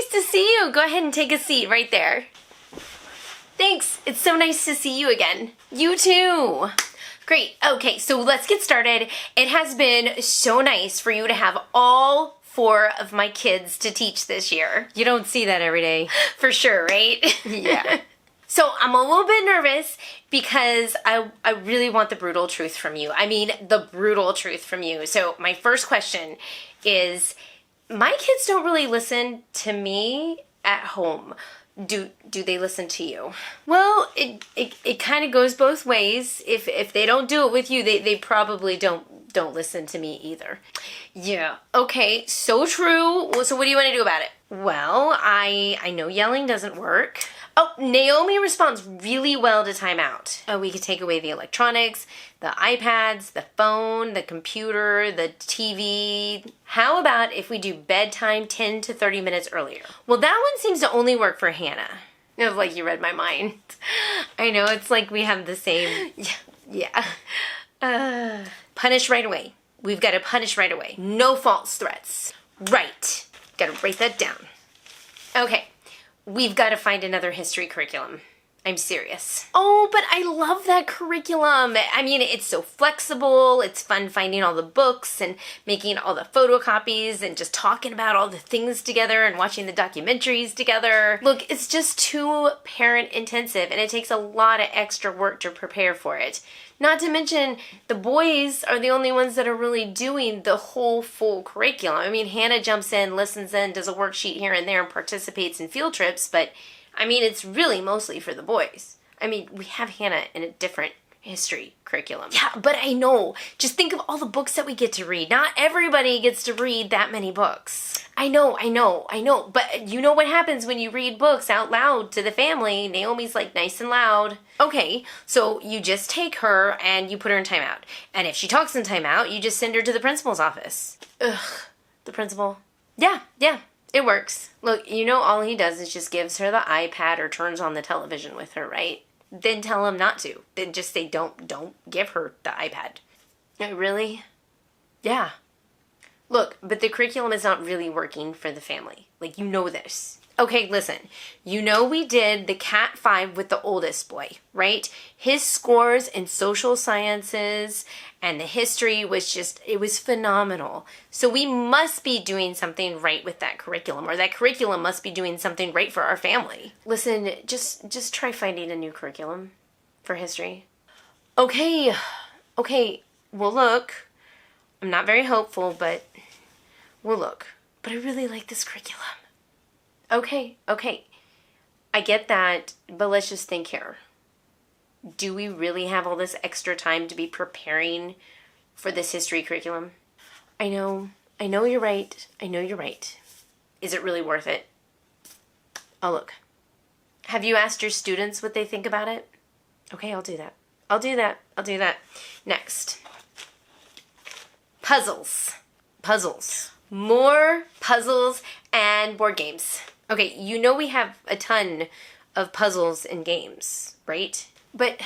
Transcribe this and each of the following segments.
nice to see you. Go ahead and take a seat right there. Thanks. It's so nice to see you again. You too. Great. Okay, so let's get started. It has been so nice for you to have all 4 of my kids to teach this year. You don't see that every day. For sure, right? Yeah. So I'm a little bit nervous because I really want the brutal truth from you. I mean, the brutal truth from you. So my first question is, my kids don't really listen to me at home. Do they listen to you? Well, it kind of goes both ways. If they don't do it with you, they probably don't listen to me either. Yeah. Okay, so true. Well, so what do you want to do about it? Well, I know yelling doesn't work. Oh, Naomi responds really well to timeout. Oh, we could take away the electronics, the iPads, the phone, the computer, the TV. How about if we do bedtime 10 to 30 minutes earlier? Well, that one seems to only work for Hannah. It was like you read my mind. I know, it's like we have the same... Yeah. Punish right away. We've got to punish right away. No false threats. Right. Got to write that down. Okay. We've got to find another history curriculum. I'm serious. Oh, but I love that curriculum. I mean, it's so flexible. It's fun finding all the books and making all the photocopies and just talking about all the things together and watching the documentaries together. Look, it's just too parent intensive and it takes a lot of extra work to prepare for it. Not to mention, the boys are the only ones that are really doing the whole full curriculum. I mean, Hannah jumps in, listens in, does a worksheet here and there, and participates in field trips, but, I mean, it's really mostly for the boys. I mean, we have Hannah in a different history curriculum. Yeah, but I know. Just think of all the books that we get to read. Not everybody gets to read that many books. I know. But you know what happens when you read books out loud to the family? Naomi's like nice and loud. Okay, so you just take her and you put her in timeout. And if she talks in timeout, you just send her to the principal's office. Ugh, the principal. Yeah, it works. Look, you know all he does is just gives her the iPad or turns on the television with her, right? Then tell him not to. Then just say don't give her the iPad. Really? Yeah. Look, but the curriculum is not really working for the family. Like, you know this. Okay, listen. You know we did the Cat 5 with the oldest boy, right? His scores in social sciences and the history was just, it was phenomenal. So we must be doing something right with that curriculum, or that curriculum must be doing something right for our family. Listen, just try finding a new curriculum for history. Okay, well look, I'm not very hopeful, but we'll look. But I really like this curriculum. Okay. I get that, but let's just think here. Do we really have all this extra time to be preparing for this history curriculum? I know you're right. Is it really worth it? Oh, look. Have you asked your students what they think about it? Okay, I'll do that. Next. Puzzles. More puzzles and board games. Okay, you know we have a ton of puzzles and games, right? But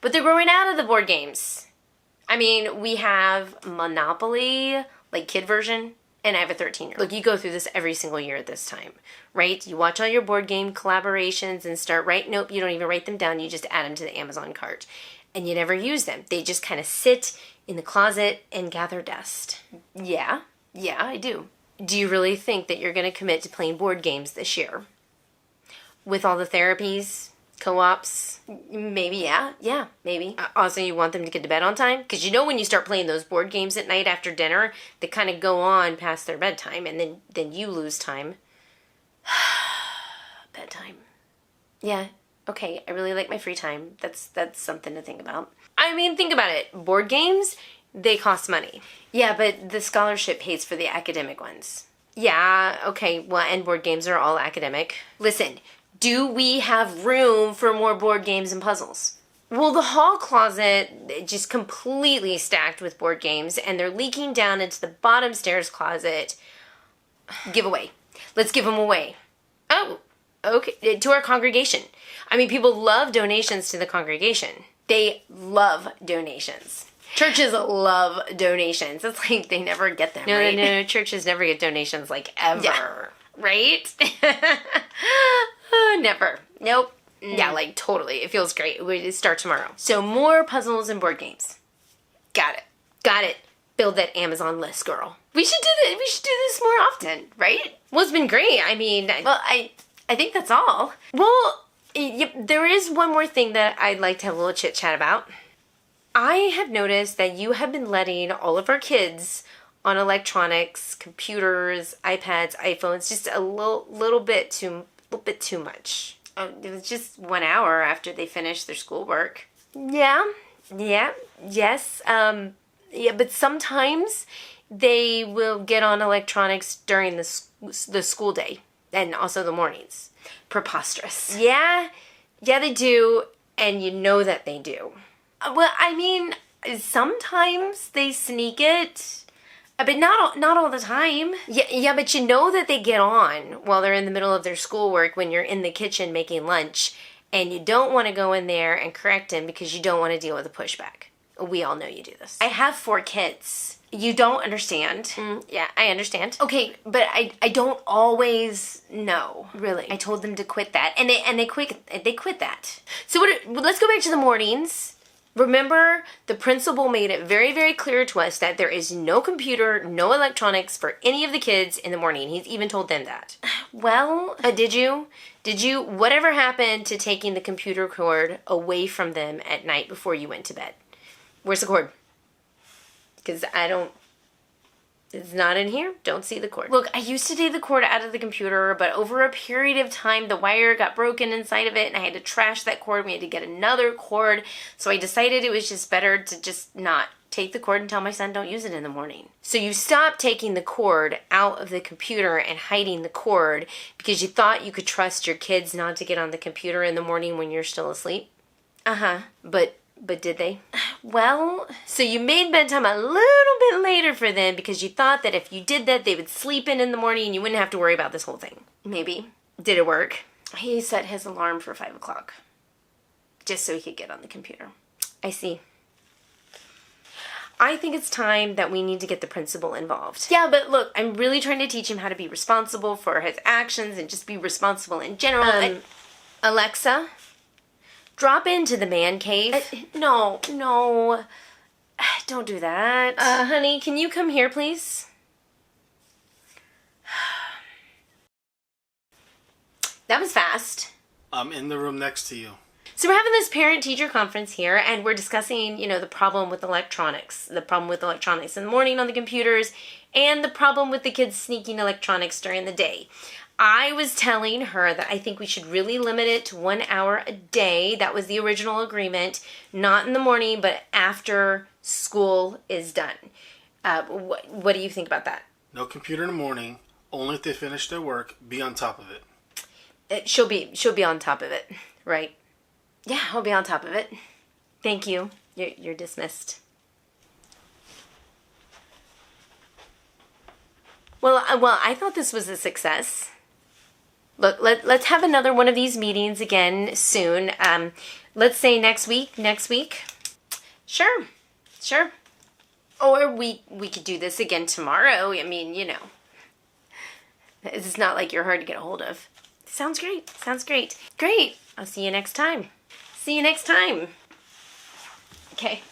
they're growing out of the board games. I mean, we have Monopoly, like kid version, and I have a 13-year-old. Look, you go through this every single year at this time, right? You watch all your board game collaborations and start nope, you don't even write them down, you just add them to the Amazon cart. And you never use them. They just kind of sit in the closet and gather dust. Yeah, I do. Do you really think that you're going to commit to playing board games this year? With all the therapies, co-ops? Maybe, yeah, maybe. Also, you want them to get to bed on time? Because you know when you start playing those board games at night after dinner, they kind of go on past their bedtime, and then you lose time. Bedtime. Yeah, okay, I really like my free time. That's something to think about. I mean, think about it. Board games, they cost money. Yeah, but the scholarship pays for the academic ones. Yeah, okay, well, and board games are all academic. Listen, do we have room for more board games and puzzles? Well, the hall closet just completely stacked with board games, and they're leaking down into the bottom stairs closet. Giveaway. Let's give them away. Oh, okay, to our congregation. I mean, people love donations to the congregation. They love donations. Churches love donations. It's like they never get them, right? No, churches never get donations, like, ever. Yeah. right? Never. Nope. Yeah, like totally. It feels great. We start tomorrow. So more puzzles and board games. Got it. Got it. Build that Amazon list, girl. We should do this. We should do this more often, right? Well, it's been great. I mean, well, I think that's all. Well, there is one more thing that I'd like to have a little chit chat about. I have noticed that you have been letting all of our kids on electronics, computers, iPads, iPhones, just a little bit too much. It was just 1 hour after they finished their schoolwork. Yeah, yes. Yeah, but sometimes they will get on electronics during the school day and also the mornings. Preposterous. Yeah, they do, and you know that they do. Well, I mean, sometimes they sneak it, but not all the time. Yeah, but you know that they get on while they're in the middle of their schoolwork when you're in the kitchen making lunch, and you don't want to go in there and correct them because you don't want to deal with the pushback. We all know you do this. I have 4 kids. You don't understand. Yeah, I understand. Okay, but I don't always know. Really? I told them to quit that, and they quit that. So let's go back to the mornings. Remember, the principal made it very, very clear to us that there is no computer, no electronics for any of the kids in the morning. He's even told them that. Well, did you? Whatever happened to taking the computer cord away from them at night before you went to bed? Where's the cord? Because it's not in here. Don't see the cord. Look, I used to take the cord out of the computer, but over a period of time, the wire got broken inside of it, and I had to trash that cord. We had to get another cord. So I decided it was just better to just not take the cord and tell my son don't use it in the morning. So you stopped taking the cord out of the computer and hiding the cord because you thought you could trust your kids not to get on the computer in the morning when you're still asleep? Uh-huh. But did they? Well, so you made bedtime a little bit later for them because you thought that if you did that, they would sleep in the morning and you wouldn't have to worry about this whole thing. Maybe. Did it work? He set his alarm for 5 o'clock just so he could get on the computer. I see. I think it's time that we need to get the principal involved. Yeah, but look, I'm really trying to teach him how to be responsible for his actions and just be responsible in general. Alexa? Drop into the man cave. No. Don't do that. Honey, can you come here, please? That was fast. I'm in the room next to you. So we're having this parent-teacher conference here, and we're discussing, the problem with electronics. The problem with electronics in the morning on the computers, and the problem with the kids sneaking electronics during the day. I was telling her that I think we should really limit it to 1 hour a day. That was the original agreement. Not in the morning, but after school is done. What do you think about that? No computer in the morning. Only if they finish their work. Be on top of it. She'll be on top of it, right? Yeah, I'll be on top of it. Thank you. You're dismissed. Well, I thought this was a success. Look, let's have another one of these meetings again soon. Let's say next week. Sure. Or we could do this again tomorrow. I mean, it's not like you're hard to get a hold of. Sounds great. Great. I'll see you next time. Okay.